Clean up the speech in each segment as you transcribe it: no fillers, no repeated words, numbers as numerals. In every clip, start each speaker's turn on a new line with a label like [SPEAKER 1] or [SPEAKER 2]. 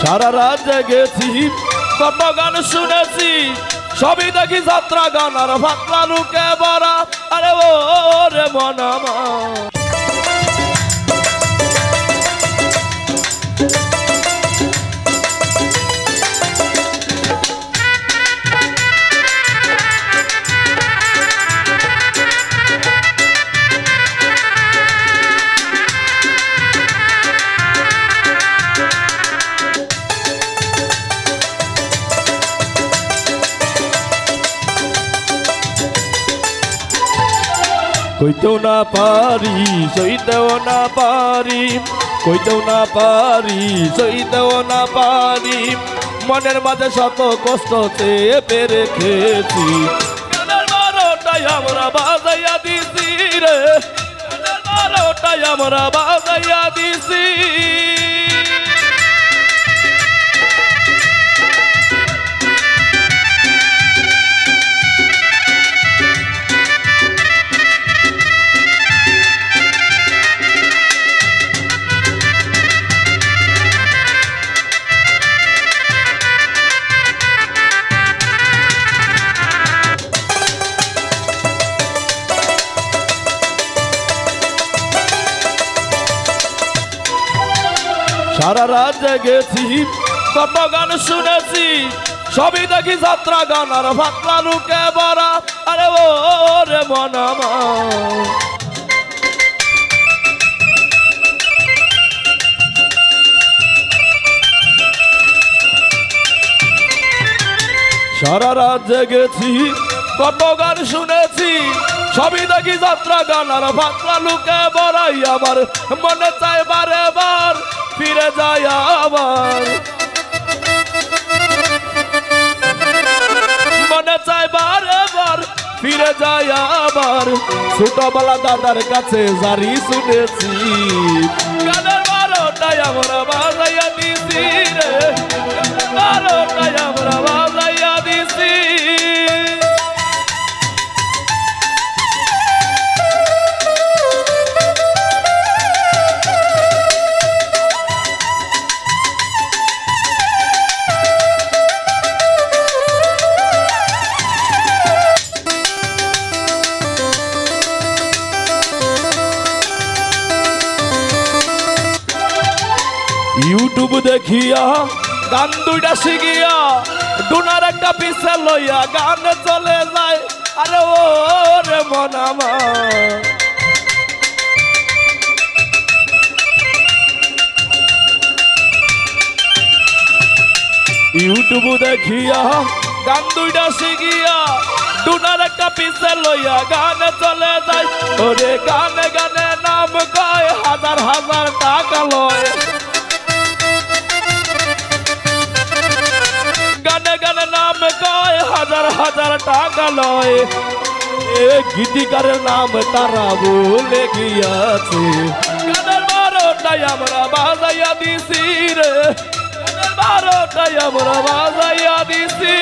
[SPEAKER 1] সারা রাত জেগেছি, কত গান শুনেছি, সবই দেখি যাত্রা গান আর ফাতলা লুকে ভরা। আরে ও রে মন আমার, কইতেও না পারি সইতেও না পারি, কইতেও না পারি সইতেও না পারি, মনের মাঝে শত কষ্ট চেপে রেখেছি। গানের বারোটাই আমরা বাজাইয়া দিছি রে, গানের বারোটাই আমরা বাজাইয়া দিছি। সারা রাত জেগেছি, কত গান শুনেছি, সবই দেখি যাত্রা গান আর ফাতলা লুকে ভরা। আরে ও রে মন আমার, সারা রাত জেগেছি, কত গান শুনেছি, সবই দেখি যাত্রা গান আর ফাতলা লুকে ভরাই। আমার মনে চাই বারে বার ফিরে যায় আবার, মনে চাই বারে বার ফিরে যায় আবার। ছোটবেলা দাদার কাছে জারি শুনেছি, গানের বারোটাই আমরা বাজাইয়া দিছি রে, গানের বারোটাই আমরা বাজাইয়া দিছি। ইউটিউব দেখিয়া গান দুইটা শিখিয়া, ডুনার একটা পিছে লইয়া গান চলে যায়। আরে ও রে মন আমার, ইউটিউব দেখিয়া গান দুইটা শিখিয়া, ডুনার একটা পিছে লইয়া গান চলে যায়। ওরে গানে গানে নাম কয়, হাজার হাজার টাকা লয়, গানে গানে নাম কয়, হাজার হাজার টাকা লয়। এ গীতিকারের নাম তারা ভুলে গিয়াছে। গানের বারোটাই আমরা বাজাইয়া দিছি রে, গানের বারোটাই আমরা বাজাইয়া দিছি।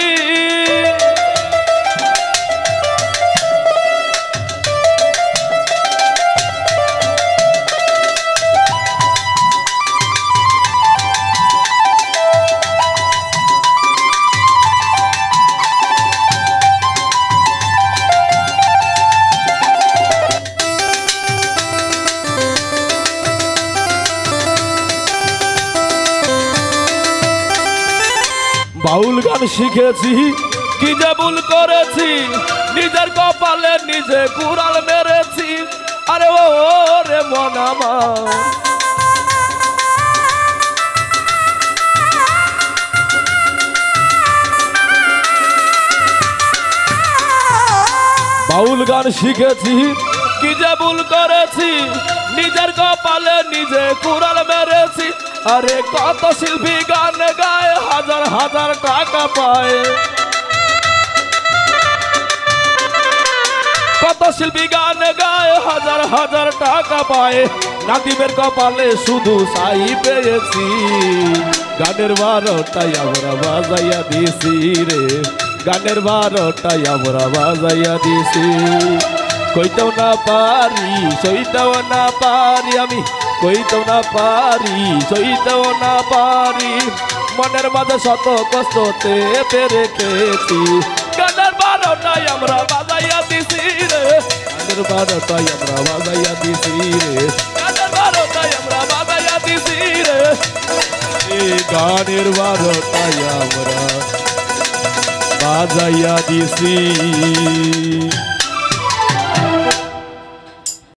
[SPEAKER 1] বাউল গান শিখেছি, কি যে ভুল করেছি, নিজের কপালে নিজে কুড়াল মেরেছি। আরে ও রে মন আমার, বাউল গান শিখেছি, কি যে ভুল করেছি, নিজের কপালে নিজে কুড়াল মেরেছি। আরে কত শিল্পী গান গায়, হাজার হাজার টাকা পায়, কত শিল্পী গান গায়, হাজার হাজার টাকা পায়। নাদিমের কপালে শুধু ছাই পেয়েছি, গানের বারোটাই আমরা বাজাইয়া দিছি রে, গানের বারোটাই আমরা বাজাইয়া দিছি। কইতেও না পারি সইতেও না পারি, আমি কইতেও না পারি সইতেও না পারি, মনের মাঝে শত কষ্ট চেপে রেখেছি গানের 12টায় আমরা বাজাইয়া দিছি রে গানের 12টায় আমরা বাজাইয়া দিছি রে গানের 12টায় আমরা বাজাইয়া দিছি রে এই গানের 12টায় আমরা বাজাইয়া দিছি।